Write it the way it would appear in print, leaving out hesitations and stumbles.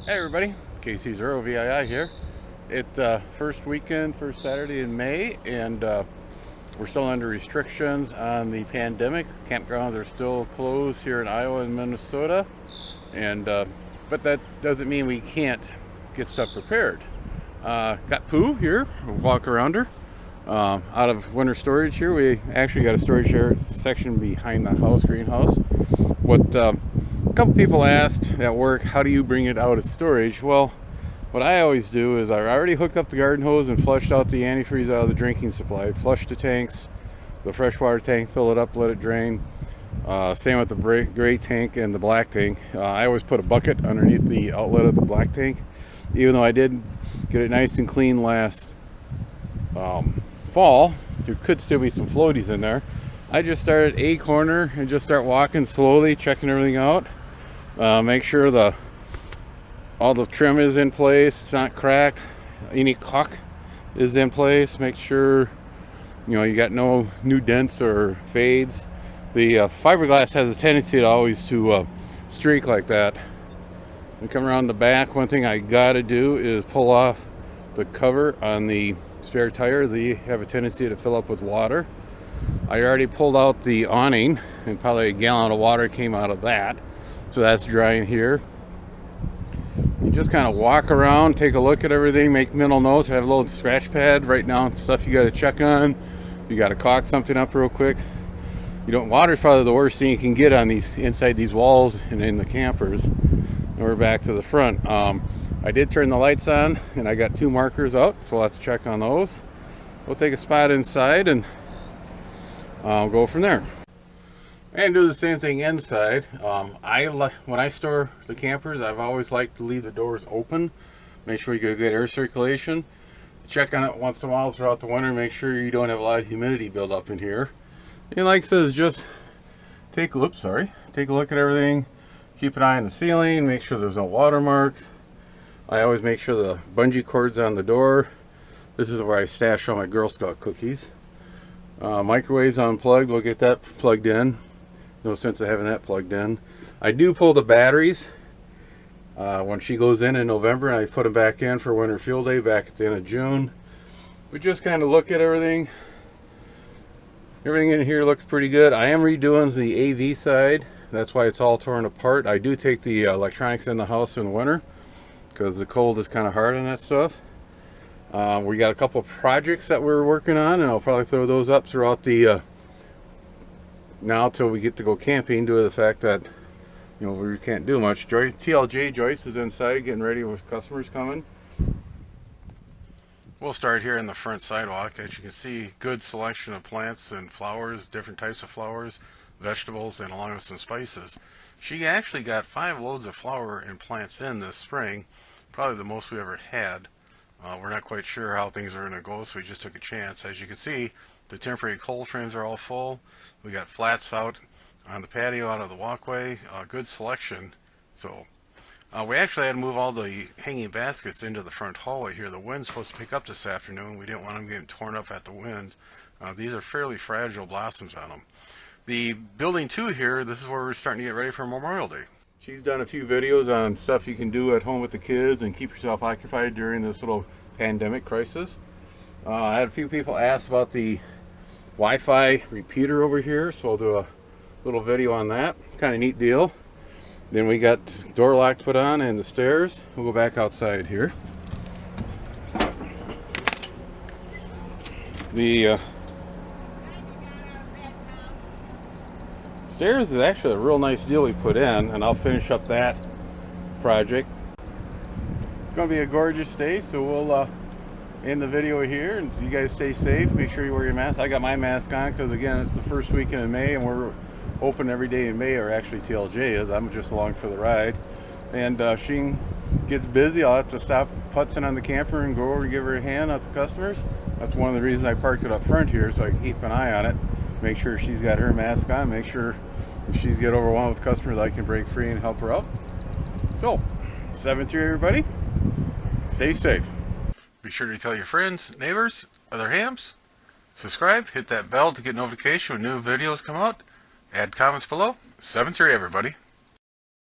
Hey everybody, KC0 VII here. It's first Saturday in May, and we're still under restrictions on the pandemic. Campgrounds are still closed here in Iowa and Minnesota, and but that doesn't mean we can't get stuff prepared. Got Pooh here, we'll walk around her. Out of winter storage here, we actually got a storage area section behind the house, greenhouse. A couple people asked at work, how do you bring it out of storage? Well, what I always do is I already hooked up the garden hose and flushed out the antifreeze out of the drinking supply. Flushed the tanks, the freshwater tank, fill it up, let it drain. Same with the gray tank and the black tank. I always put a bucket underneath the outlet of the black tank. Even though I did get it nice and clean last fall, there could still be some floaties in there. I just start at a corner and just start walking slowly, checking everything out. Make sure all the trim is in place, it's not cracked, any caulk is in place. Make sure you got no new dents or fades. The fiberglass has a tendency to always streak like that. And come around the back, one thing I gotta do is pull off the cover on the spare tire. They have a tendency to fill up with water. I already pulled out the awning, and probably a gallon of water came out of that. So that's drying here. You just kind of walk around, take a look at everything, make mental notes. I have a little scratch pad right now, stuff you got to check on. You got to caulk something up real quick. Water's probably the worst thing you can get on inside these walls and in the campers. And we're back to the front. I did turn the lights on, and I got 2 markers out, so we'll have to check on those. We'll take a spot inside and I'll go from there. And do the same thing inside. When I store the campers, I've always liked to leave the doors open. Make sure you get good air circulation. Check on it once in a while throughout the winter. Make sure you don't have a lot of humidity build up in here. And like I said, just take a look at everything. Keep an eye on the ceiling. Make sure there's no watermarks. I always make sure the bungee cord's on the door. This is where I stash all my Girl Scout cookies. Microwave's unplugged. We'll get that plugged in. No sense of having that plugged in. I do pull the batteries when she goes in November, and I put them back in for winter field day back at the end of June. We just kind of look at everything. Everything in here looks pretty good. I am redoing the AV side. That's why it's all torn apart. I do take the electronics in the house in the winter because the cold is kind of hard on that stuff. We got a couple of projects that we're working on, and I'll probably throw those up throughout the now till we get to go camping, due to the fact that we can't do much. TLJ Joyce is inside getting ready with customers coming. We'll start here in the front sidewalk. As you can see, good selection of plants and flowers, different types of flowers, vegetables, and along with some spices. She actually got 5 loads of flower and plants in this spring, probably the most we ever had. We're not quite sure how things are going to go, so we just took a chance. As you can see, the temporary cold frames are all full. We got flats out on the patio, out of the walkway. Good selection. So we actually had to move all the hanging baskets into the front hallway here. The wind's supposed to pick up this afternoon. We didn't want them getting torn up at the wind. These are fairly fragile blossoms on them. The building 2 here, this is where we're starting to get ready for Memorial Day. She's done a few videos on stuff you can do at home with the kids and keep yourself occupied during this little pandemic crisis. I had a few people ask about the Wi-Fi repeater over here, so I'll do a little video on that. Kind of neat deal. Then we got door lock put on and the stairs. We'll go back outside here. The stairs is actually a real nice deal we put in, and I'll finish up that project. It's going to be a gorgeous day, so we'll end the video here, and you guys stay safe. Make sure you wear your mask. I got my mask on because, again, it's the first weekend in May, and we're open every day in May, or actually TLJ is. I'm just along for the ride. And she gets busy, I'll have to stop putzing on the camper and go over and give her a hand out to customers. That's one of the reasons I parked it up front here, so I can keep an eye on it. Make sure she's got her mask on. Make sure if she's get overwhelmed with customers, I can break free and help her out. So, 7-3 everybody. Stay safe. Be sure to tell your friends, neighbors, other hams. Subscribe, hit that bell to get notification when new videos come out. Add comments below. 7-3 everybody.